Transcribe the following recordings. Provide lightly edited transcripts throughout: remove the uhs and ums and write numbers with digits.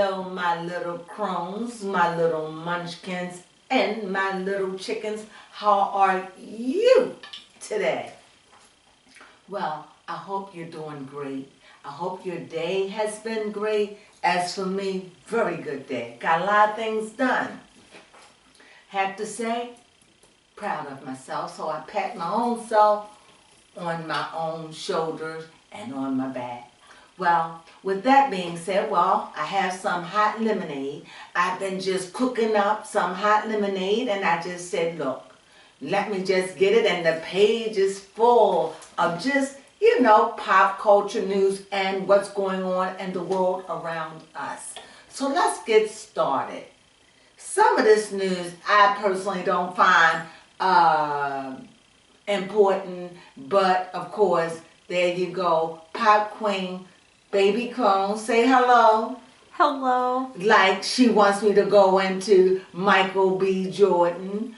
Hello, my little crones, my little munchkins, and my little chickens. How are you today? Well, I hope you're doing great. I hope your day has been great. As for me, very good day. Got a lot of things done. Have to say, proud of myself, so I pat my own self on my own shoulders and on my back. Well, with that being said, I have some hot lemonade. I've been just cooking up some hot lemonade, and I just said, look, let me just get it, and the page is full of just, pop culture news and what's going on in the world around us. So let's get started. Some of this news I personally don't find important, but of course, there you go. Pop queen, baby Crone, say hello. Hello. Like she wants me to go into Michael B. Jordan.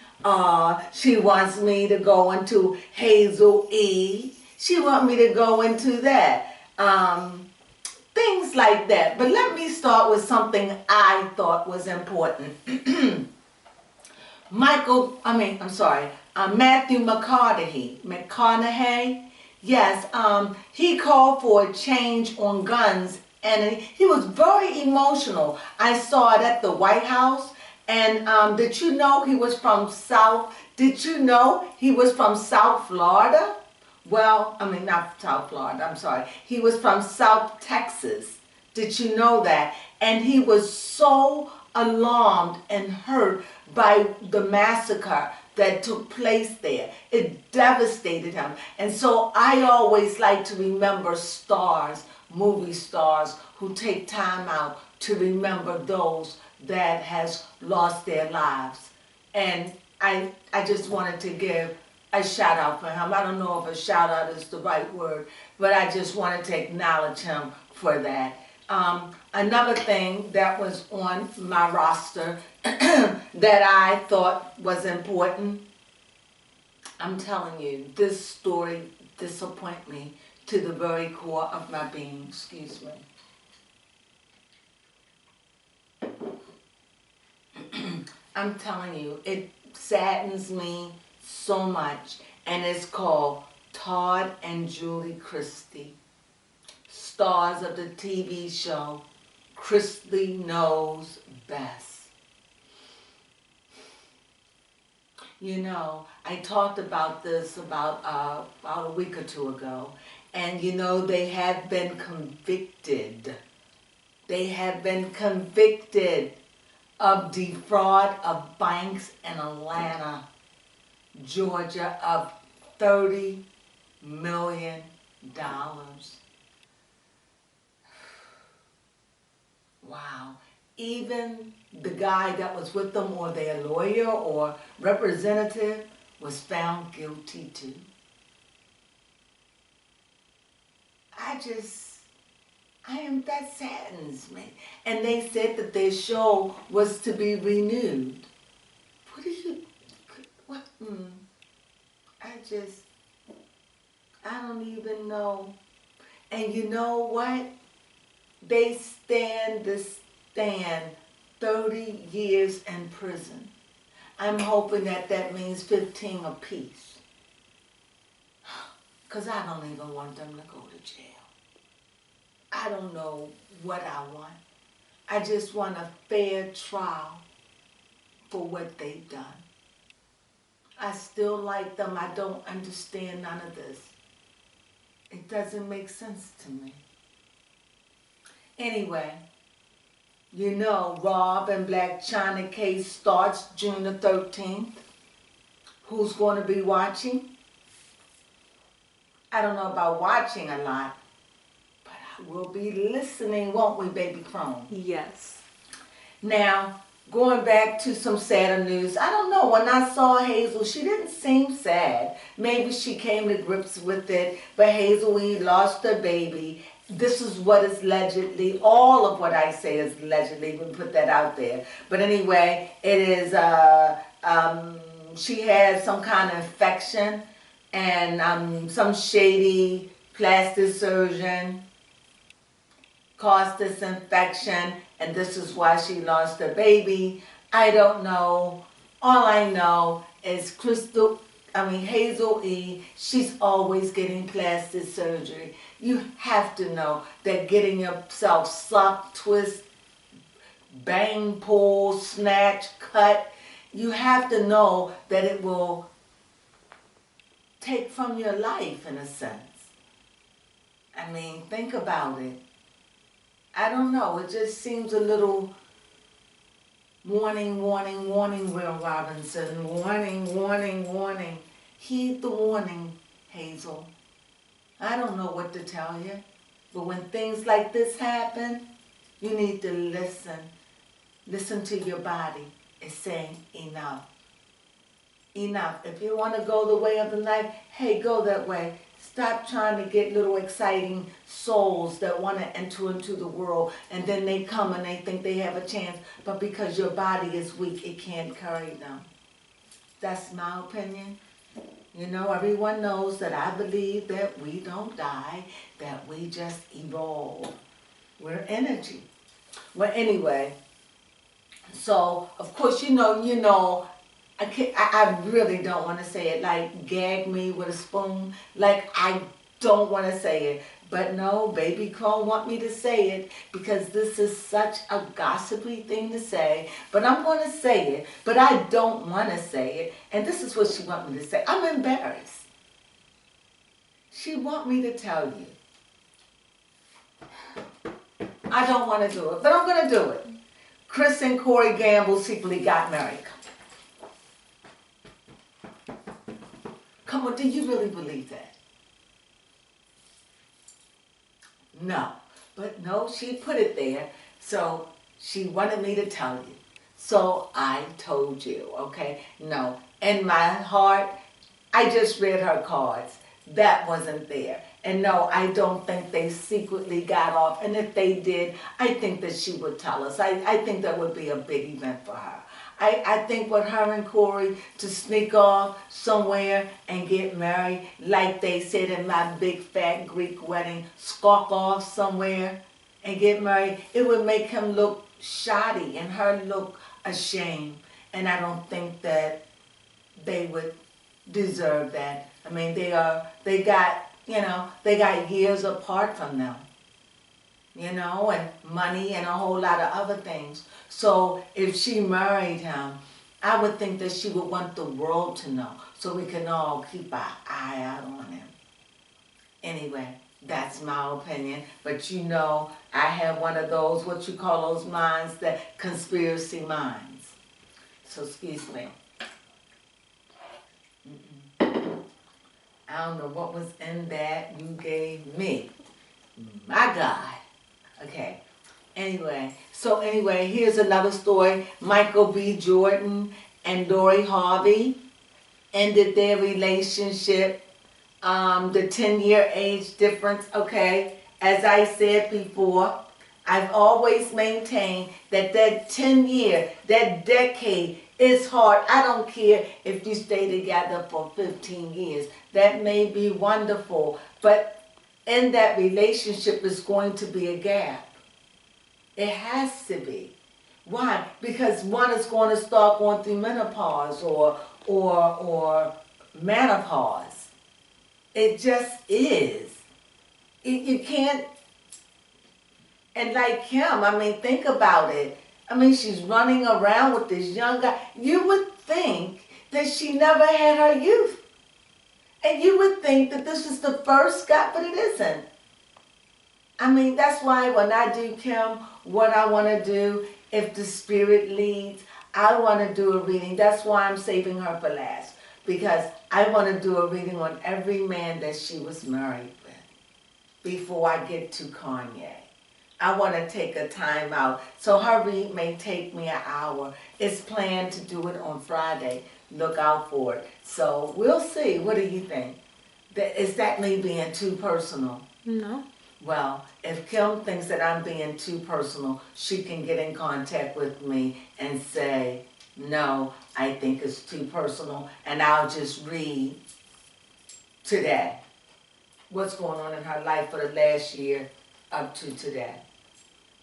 She wants me to go into Hazel E. She wants me to go into that. Things like that. But let me start with something I thought was important. Matthew McConaughey, yes, he called for a change on guns, and he was very emotional. I saw it at the White House, and did you know he was from South Florida? Well, not South Florida, I'm sorry. He was from South Texas. Did you know that? And he was so alarmed and hurt by the massacre that took place there. It devastated him. And so I always like to remember stars, movie stars, who take time out to remember those that has lost their lives. And I just wanted to give a shout out for him. I don't know if a shout out is the right word, but I just wanted to acknowledge him for that. Another thing that was on my roster that I thought was important, I'm telling you, this story disappointed me to the very core of my being. Excuse me. I'm telling you, it saddens me so much, and it's called Todd and Julie Chrisley, stars of the TV show Chrisley Knows Best. I talked about this about a week or two ago, and they have been convicted. They have been convicted of defraud of banks in Atlanta, Georgia, of $30 million. Wow. Even the guy that was with them, or their lawyer or representative, was found guilty too. That saddens me. And they said that their show was to be renewed. I don't even know. And you know what? They stand 30 years in prison. I'm hoping that means 15 apiece. Because I don't even want them to go to jail. I don't know what I want. I just want a fair trial for what they've done. I still like them. I don't understand none of this. It doesn't make sense to me. Anyway, Rob and Black China case starts June the 13th. Who's going to be watching? I don't know about watching a lot, but I will be listening, won't we, baby Crone? Yes. Now, going back to some sadder news, I don't know, when I saw Hazel, she didn't seem sad. Maybe she came to grips with it, but Hazel E lost her baby. This is what is allegedly, all of what I say is allegedly, we put that out there. But anyway, it is, she had some kind of infection, and some shady plastic surgeon caused this infection, and this is why she lost her baby. I don't know. All I know is Hazel E, she's always getting plastic surgery. You have to know that getting yourself sucked, twist, bang, pull, snatch, cut, you have to know that it will take from your life in a sense. I mean, think about it. I don't know, it just seems a little warning, warning, warning, Will Robinson. Warning, warning, warning. Heed the warning, Hazel. I don't know what to tell you, but when things like this happen, you need to listen. Listen to your body. It's saying enough. Enough. If you want to go the way of the knife, hey, go that way. Stop trying to get little exciting souls that want to enter into the world, and then they come and they think they have a chance, but because your body is weak, it can't carry them. That's my opinion. You know, everyone knows that I believe that we don't die, that we just evolve. We're energy. Well, anyway, so of course, you know, I really don't want to say it, like gag me with a spoon, like I don't want to say it, but no, baby Crone want me to say it because this is such a gossipy thing to say, but I'm going to say it, but I don't want to say it, and this is what she want me to say. I'm embarrassed. She want me to tell you. I don't want to do it, but I'm going to do it. Kris and Corey Gamble secretly got married. Come on, do you really believe that? No. But no, she put it there, so she wanted me to tell you. So I told you, okay? No. In my heart, I just read her cards. That wasn't there. And no, I don't think they secretly got off. And if they did, I think that she would tell us. I think that would be a big event for her. I think with her and Corey to sneak off somewhere and get married, like they said in my big fat Greek wedding, skulk off somewhere and get married, it would make him look shoddy and her look ashamed. And I don't think that they would deserve that. I mean, they got years apart from them, you know, and money and a whole lot of other things. So if she married him, I would think that she would want the world to know, so we can all keep our eye out on him. Anyway, that's my opinion. But you know, I have one of those, what you call those minds, that conspiracy minds. So excuse me. I don't know what was in that you gave me. My God. Okay. Anyway, here's another story. Michael B. Jordan and Lori Harvey ended their relationship. The 10-year age difference, okay? As I said before, I've always maintained that 10-year, that decade is hard. I don't care if you stay together for 15 years. That may be wonderful, but in that relationship is going to be a gap. It has to be. Why? Because one is going to start going through menopause or menopause. It just is. You can't. And like him, I mean, think about it. I mean, she's running around with this young guy. You would think that she never had her youth. And you would think that this is the first guy, but it isn't. I mean, that's why when I do Kim, what I want to do, if the spirit leads, I want to do a reading. That's why I'm saving her for last. Because I want to do a reading on every man that she was married with before I get to Kanye. I want to take a time out. So her read may take me an hour. It's planned to do it on Friday. Look out for it. So we'll see. What do you think? Is that me being too personal? No. Well, if Kim thinks that I'm being too personal, she can get in contact with me and say, no, I think it's too personal, and I'll just read today what's going on in her life for the last year up to today.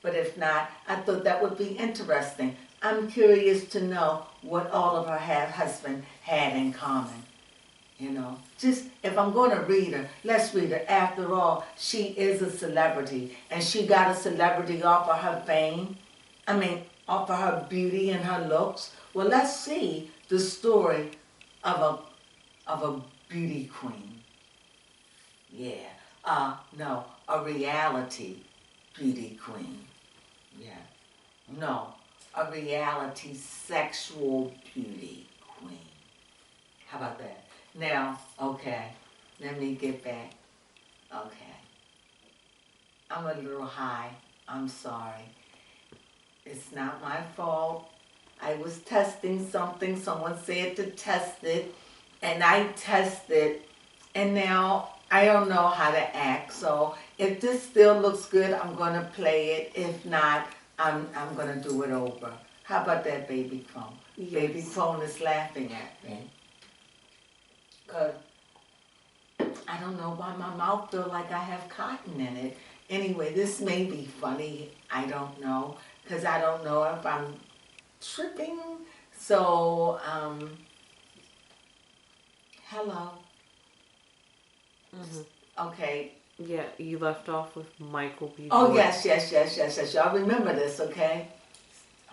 But if not, I thought that would be interesting. I'm curious to know what all of her husband had in common. You know, just if I'm going to read her, let's read her. After all, she is a celebrity, and she got a celebrity off of her fame. Off of her beauty and her looks. Well, let's see the story of a beauty queen. Yeah, no, a reality beauty queen. Yeah, no, a reality sexual beauty queen. How about that? Now, okay, let me get back. Okay. I'm a little high. I'm sorry. It's not my fault. I was testing something. Someone said to test it, and I tested, and now I don't know how to act. So if this still looks good, I'm going to play it. If not, I'm going to do it over. How about that, baby Crone? Yes. Baby Crone is laughing at me. Because I don't know why my mouth feels like I have cotton in it. Anyway, this may be funny. I don't know. Because I don't know if I'm tripping. So, hello. Mm-hmm. Okay. Yeah, you left off with Michael B. Oh, Jordan. yes. Y'all remember this, okay?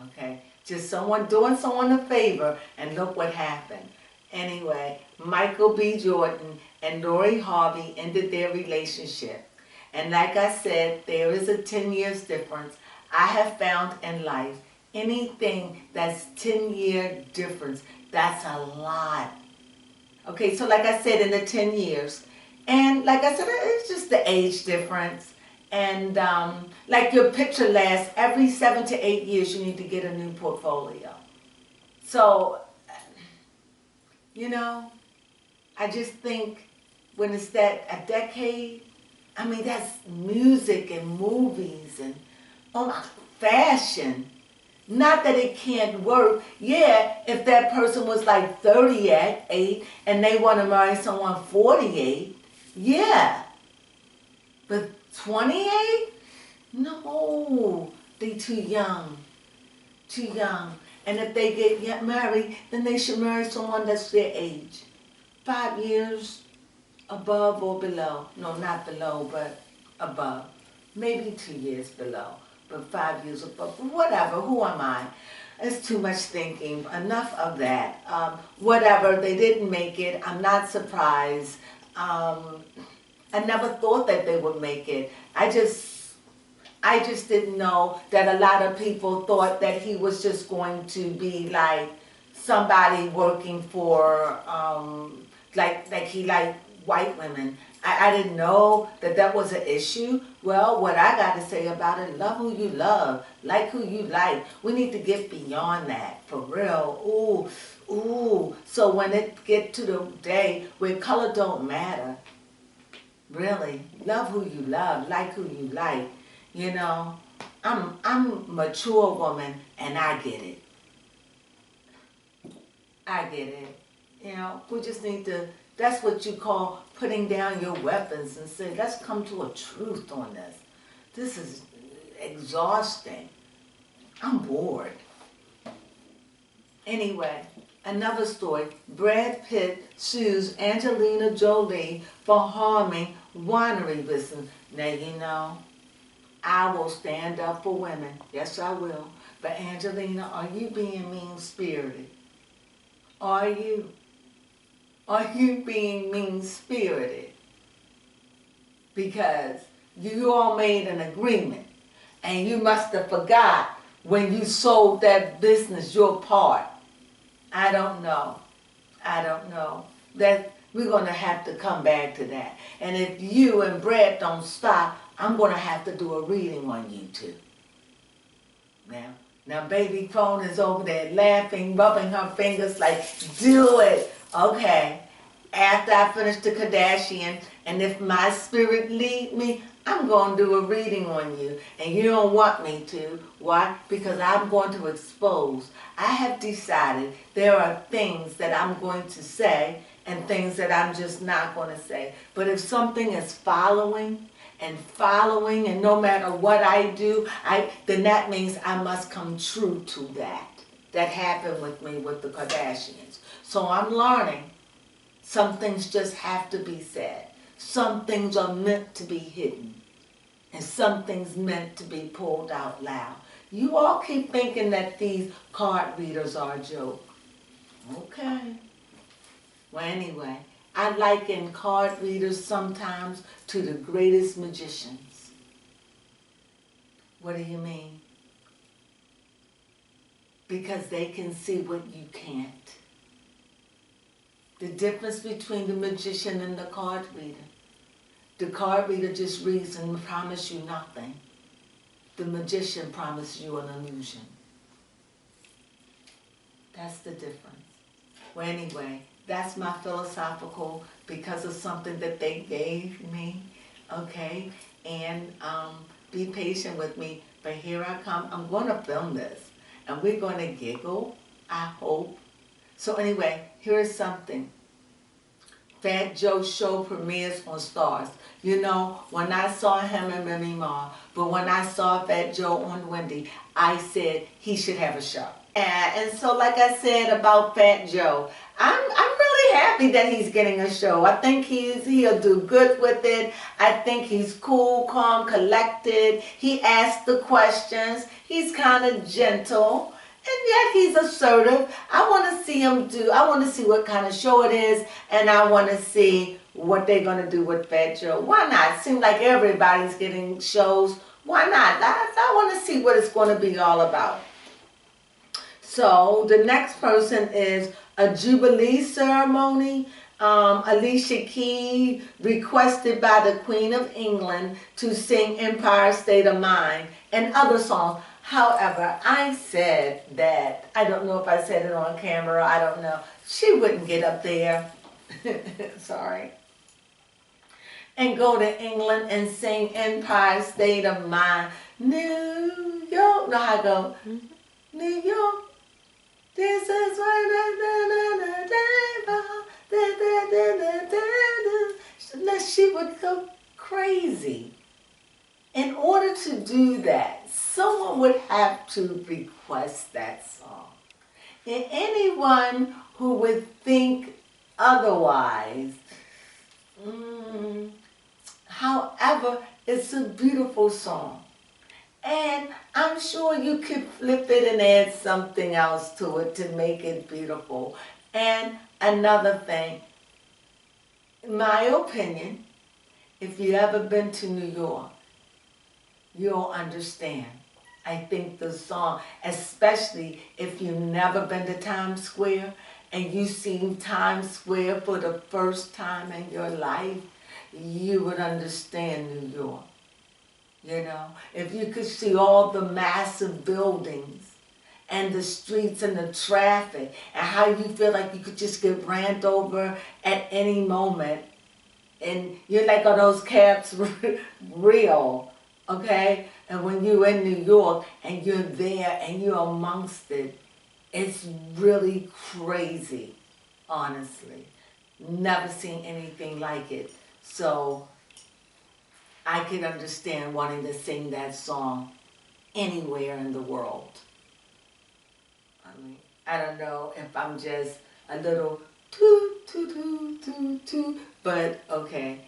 Okay. Just doing someone a favor, and look what happened. Anyway, Michael B. Jordan and Lori Harvey ended their relationship. And like I said, there is a 10 years difference. I have found in life, anything that's 10-year difference, that's a lot. Okay, so like I said, in the 10 years, and like I said, it's just the age difference. And like your picture lasts, every 7 to 8 years, you need to get a new portfolio. So, you know, I just think when it's that a decade, that's music and movies and fashion. Not that it can't work. Yeah, if that person was like 38 and they want to marry someone 48, yeah. But 28? No, they too young. Too young. And if they get married, then they should marry someone that's their age. 5 years above or below. No, not below, but above. Maybe 2 years below, but 5 years above. Whatever, who am I? It's too much thinking. Enough of that. Whatever, they didn't make it. I'm not surprised. I never thought that they would make it. I just didn't know that a lot of people thought that he was just going to be like somebody working for, like he liked white women. I didn't know that was an issue. Well, what I got to say about it, love who you love, like who you like. We need to get beyond that, for real. Ooh. So when it get to the day where color don't matter, really, love who you love, like who you like. You know, I'm a mature woman, and I get it. I get it. You know, we just need to, that's what you call putting down your weapons and say, let's come to a truth on this. This is exhausting. I'm bored. Anyway, another story. Brad Pitt sues Angelina Jolie for harming winery business. Now, you know, I will stand up for women. Yes, I will. But Angelina, are you being mean-spirited? Are you? Are you being mean-spirited? Because you all made an agreement, and you must have forgot when you sold that business, your part. I don't know. That we're going to have to come back to that. And if you and Brad don't stop, I'm going to have to do a reading on you two. Now baby Crone is over there laughing, rubbing her fingers like, do it. Okay. After I finish the Kardashian, and if my spirit lead me, I'm going to do a reading on you. And you don't want me to. Why? Because I'm going to expose. I have decided there are things that I'm going to say and things that I'm just not going to say. But if something is following, and following, and no matter what I do, then that means I must come true to that. That happened with me with the Kardashians. So I'm learning. Some things just have to be said. Some things are meant to be hidden. And some things meant to be pulled out loud. You all keep thinking that these card readers are a joke. Okay. Well, anyway, I liken card readers sometimes to the greatest magicians. What do you mean? Because they can see what you can't. The difference between the magician and the card reader. The card reader just reads and promises you nothing. The magician promises you an illusion. That's the difference. Well, anyway, that's my philosophical because of something that they gave me, okay? And be patient with me, but here I come. I'm going to film this, and we're going to giggle, I hope. So anyway, here's something. Fat Joe's show premieres on Stars. You know, when I saw him and Remy Ma, but when I saw Fat Joe on Wendy, I said he should have a show. And so like I said about Fat Joe, I'm really happy that he's getting a show. I think he'll do good with it. I think he's cool, calm, collected. He asks the questions. He's kind of gentle. And yet he's assertive. I want to see him I want to see what kind of show it is, and I want to see what they're going to do with Fat Joe. Why not? Seems like everybody's getting shows. Why not? I want to see what it's going to be all about. So the next person is a Jubilee ceremony. Alicia Keys requested by the Queen of England to sing Empire State of Mind and other songs. However, I said that, I don't know if I said it on camera, I don't know. She wouldn't get up there, sorry, and go to England and sing Empire State of Mind. New York, no, I go, New York, this is what she would go crazy. In order to do that, someone would have to request that song. And anyone who would think otherwise, however, it's a beautiful song. And I'm sure you could flip it and add something else to it to make it beautiful. And another thing, in my opinion, if you've ever been to New York, you'll understand. I think the song, especially if you've never been to Times Square and you see Times Square for the first time in your life, you would understand New York. You know, if you could see all the massive buildings and the streets and the traffic and how you feel like you could just get ran over at any moment, and you're like, are those cabs real? Okay? And when you're in New York and you're there and you're amongst it, it's really crazy, honestly. Never seen anything like it. So I can understand wanting to sing that song anywhere in the world. I mean, I don't know if I'm just a little toot, toot, toot, toot, toot, but okay.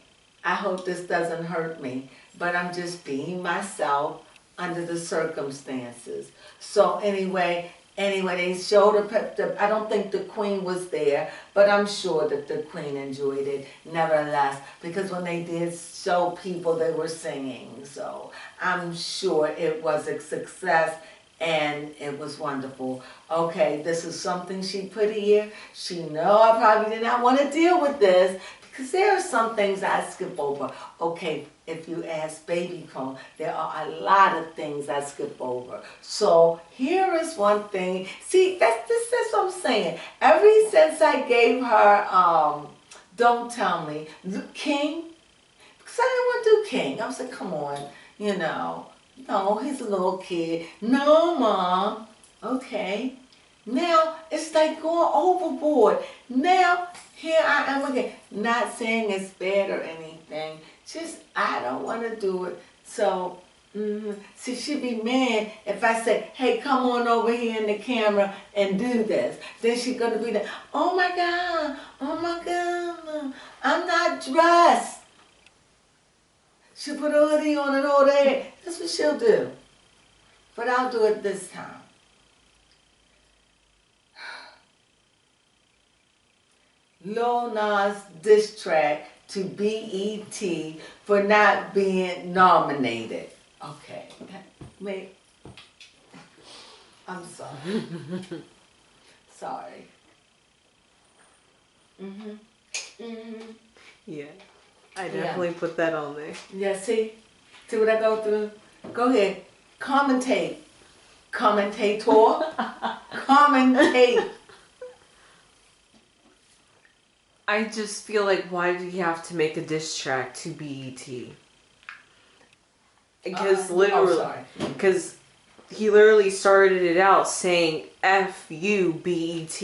I hope this doesn't hurt me, but I'm just being myself under the circumstances. So anyway, they showed I don't think the Queen was there, but I'm sure that the Queen enjoyed it nevertheless, because when they did show people, they were singing. So I'm sure it was a success and it was wonderful. Okay, this is something she put here. She know I probably did not want to deal with this, because there are some things I skip over. Okay, if you ask Baby Crone, there are a lot of things I skip over. So here is one thing. See, that's what I'm saying. Ever since I gave her, Don't Tell Me, King, because I didn't want to do King. I was like, come on, you know. No, he's a little kid. No, Mom. Okay. Now, it's like going overboard. Now, here I am again. Not saying it's bad or anything. I don't want to do it. So, see, she'd be mad if I say, hey, come on over here in the camera and do this. Then she's going to be like, oh my God, I'm not dressed. She'll put a hoodie on and all that. That's what she'll do. But I'll do it this time. Lil Nas diss track to BET for not being nominated. Okay. Wait. I'm sorry. Sorry. Yeah. I definitely put that on there. Yeah, see? See what I go through? Go ahead. Commentate. Commentator. Commentate. I just feel like, why did he have to make a diss track to BET? Because because he literally started it out saying F you BET.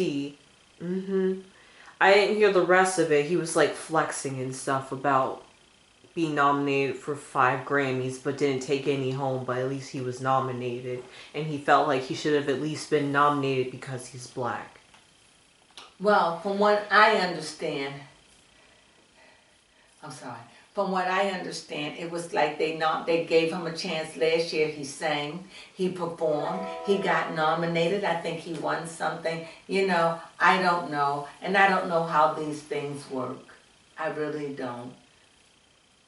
I didn't hear the rest of it. He was like flexing and stuff about being nominated for 5 Grammys but didn't take any home, but at least he was nominated, and he felt like he should have at least been nominated because he's black. Well, from what I understand, from what I understand, it was like they gave him a chance last year. He sang, he performed, he got nominated. I think he won something. You know, I don't know. And I don't know how these things work. I really don't.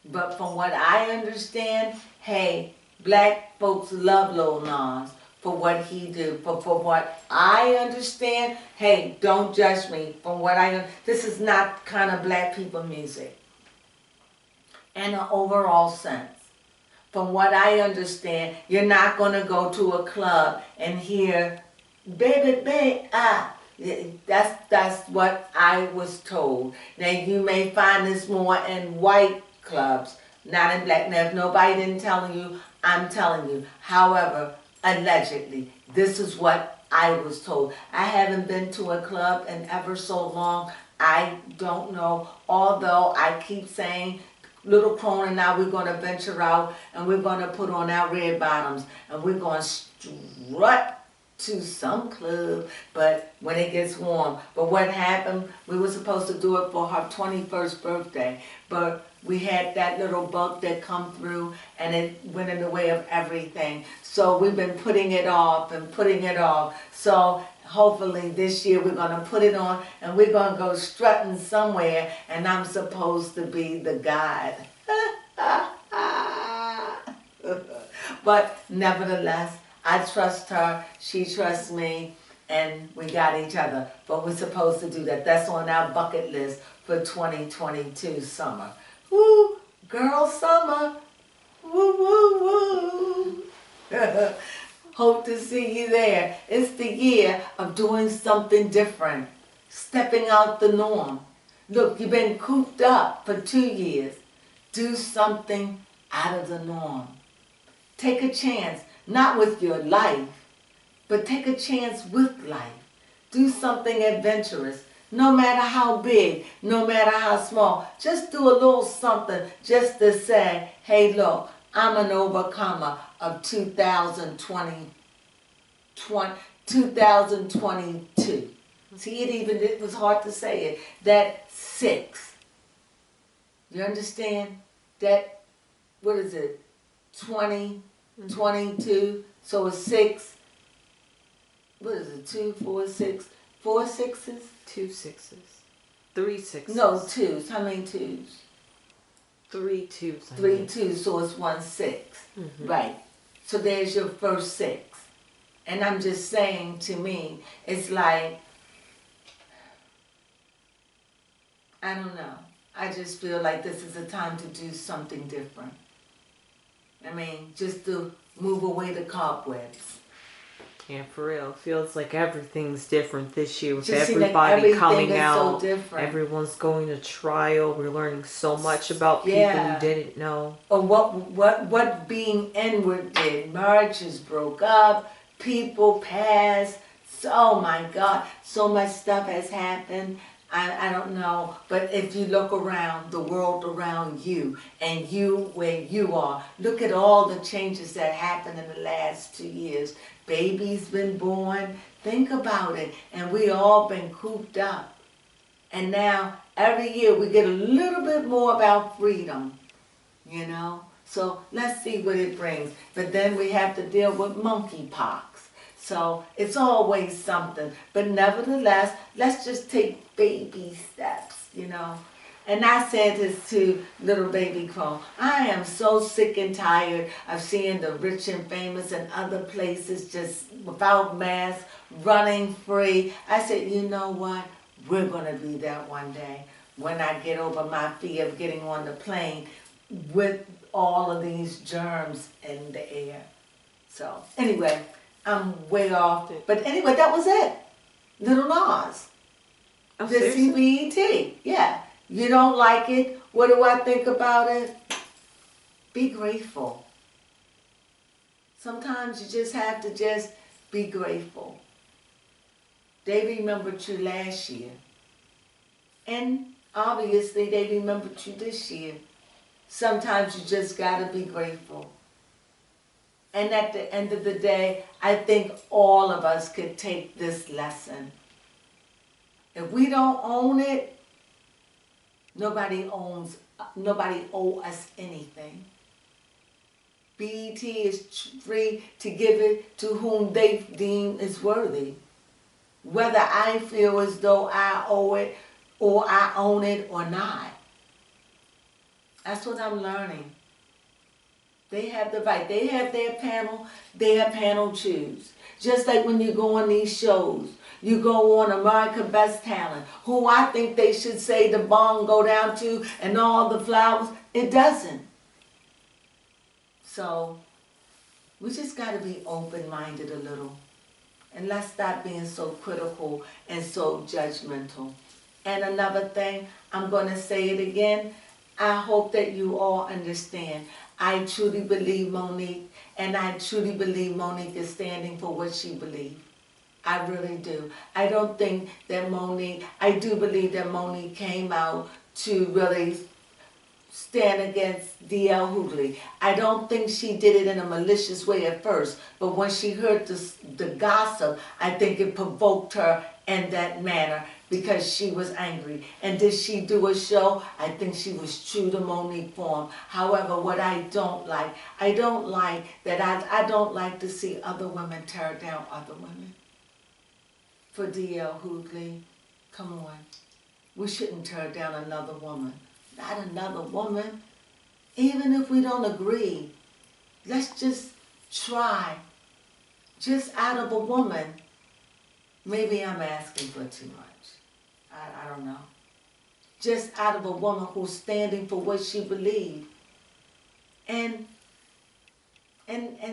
But from what I understand, hey, black folks love Lil Nas for what he do. But for what I understand, hey, don't judge me. From what this is not kind of black people music. In an overall sense. From what I understand, you're not going to go to a club and hear, baby, ah. That's what I was told. Now, you may find this more in white clubs, not in black. Now, if nobody didn't tell you, I'm telling you. However, allegedly, this is what I was told. I haven't been to a club in ever so long. I don't know. Although I keep saying, Little Crone and I, we're going to venture out and we're going to put on our red bottoms and we're going to strut to some club, but when it gets warm. But what happened, we were supposed to do it for her 21st birthday, but we had that little bug that come through and it went in the way of everything. So we've been putting it off and putting it off. So hopefully this year we're going to put it on and we're going to go strutting somewhere and I'm supposed to be the guide. But nevertheless, I trust her, she trusts me, and we got each other. But we're supposed to do that. That's on our bucket list for 2022 summer. Woo, girl summer. Woo, woo, woo. Hope to see you there. It's the year of doing something different, stepping out the norm. Look, you've been cooped up for 2 years. Do something out of the norm. Take a chance. Not with your life, but take a chance with life. Do something adventurous, no matter how big, no matter how small. Just do a little something just to say, hey, look, I'm an overcomer of 2022. See, it was hard to say it. That 6. You understand? That, what is it, 22, so it's 6. What is it? 2, 4, 6. 4 6s? 2 6s. 3 6s. No, 2s. How many 2s? 3 2s. 3 2s, so it's 1 6. Right. So there's your first 6. And I'm just saying, to me, it's like, I don't know. I just feel like this is a time to do something different. I mean, just to move away the cobwebs. Yeah, for real. It feels like everything's different this year with Just everybody like coming out. So different. Everyone's going to trial. We're learning so much about people who didn't know. Or what being inward did. Marriages broke up. People passed. Oh my God. So much stuff has happened. I don't know, but if you look around the world around you and you where you are, look at all the changes that happened in the last 2 years. Baby's been born, think about it, and we all been cooped up. And now every year we get a little bit more about freedom, you know. So let's see what it brings. But then we have to deal with monkeypox. So it's always something. But nevertheless, let's just take baby steps, you know. And I said this to little baby Crone. I am so sick and tired of seeing the rich and famous and other places just without masks, running free. I said, you know what? We're going to be there one day when I get over my fear of getting on the plane with all of these germs in the air. So anyway, I'm way off. But anyway, that was it. Little Nas. Oh, The seriously? CBET. Yeah. You don't like it? What do I think about it? Be grateful. Sometimes you just have to just be grateful. They remembered you last year. And obviously they remembered you this year. Sometimes you just gotta be grateful. And at the end of the day, I think all of us could take this lesson. If we don't own it, nobody owe us anything. BET is free to give it to whom they deem is worthy. Whether I feel as though I owe it or I own it or not. That's what I'm learning. They have the right. They have their panel choose. Just like when you go on these shows, you go on America's Best Talent, who I think they should say the bong go down to and all the flowers. It doesn't. So we just got to be open-minded a little. And let's stop being so critical and so judgmental. And another thing, I'm going to say it again. I hope that you all understand. I truly believe Monique, and I truly believe Monique is standing for what she believes. I really do. I don't think that I do believe that Monique came out to really stand against D.L. Hughley. I don't think she did it in a malicious way at first, but when she heard the gossip, I think it provoked her in that manner because she was angry. And did she do a show? I think she was true to Monique form. However, what I don't like that I don't like to see other women tear down other women. For D.L. Hughley, come on. We shouldn't tear down another woman. Not another woman. Even if we don't agree, let's just try. Just out of a woman. Maybe I'm asking for too much. I don't know. Just out of a woman who's standing for what she believes. And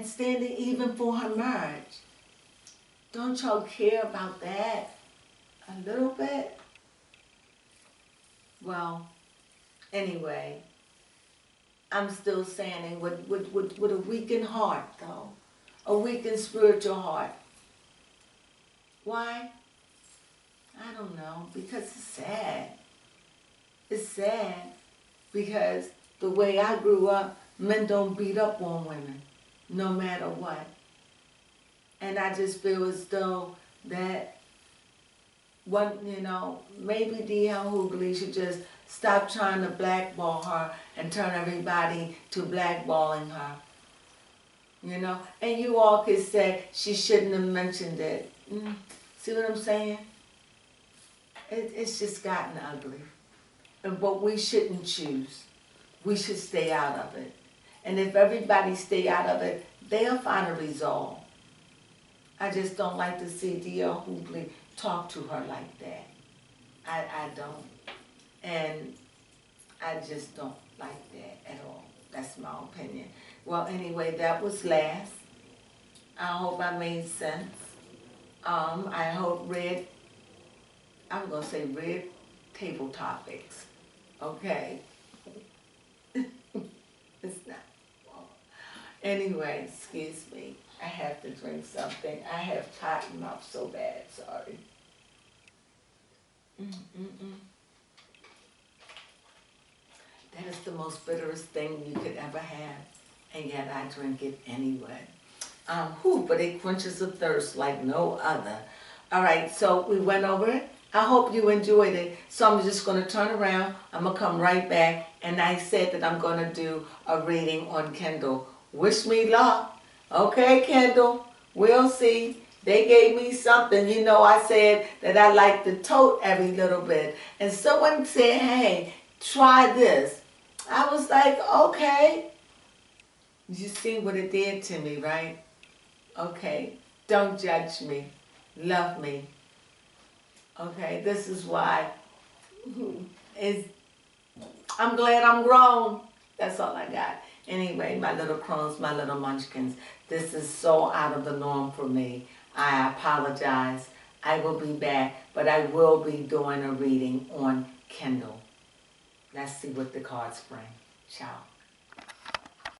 standing even for her marriage. Don't y'all care about that a little bit? Well, anyway, I'm still standing with a weakened heart, though. A weakened spiritual heart. Why? I don't know. Because it's sad. It's sad because the way I grew up, men don't beat up on women, no matter what. And I just feel as though that, maybe D.L. Hughley should just stop trying to blackball her and turn everybody to blackballing her. And you all could say she shouldn't have mentioned it. See what I'm saying? It's just gotten ugly. But we shouldn't choose. We should stay out of it. And if everybody stay out of it, they'll find a resolve. I just don't like to see D.L. Hughley talk to her like that. I don't. And I just don't like that at all. That's my opinion. Well, anyway, that was last. I hope I made sense. I hope red table topics. Okay? It's not. Anyway, excuse me. I have to drink something. I have tightened up so bad. Sorry. That is the most bitterest thing you could ever have, and yet I drink it anyway. But it quenches the thirst like no other. All right, so we went over it. I hope you enjoyed it. So I'm just going to turn around. I'm going to come right back. And I said that I'm going to do a reading on Kindle. Wish me luck. Okay, Kindle. We'll see. They gave me something. You know, I said that I like to tote every little bit. And someone said, hey, try this. I was like, okay. You see what it did to me, right? Okay. Don't judge me. Love me. Okay, this is why I'm glad I'm grown. That's all I got. Anyway, my little crones, my little munchkins, this is so out of the norm for me. I apologize. I will be back, but I will be doing a reading on Kindle. Let's see what the cards bring. Ciao.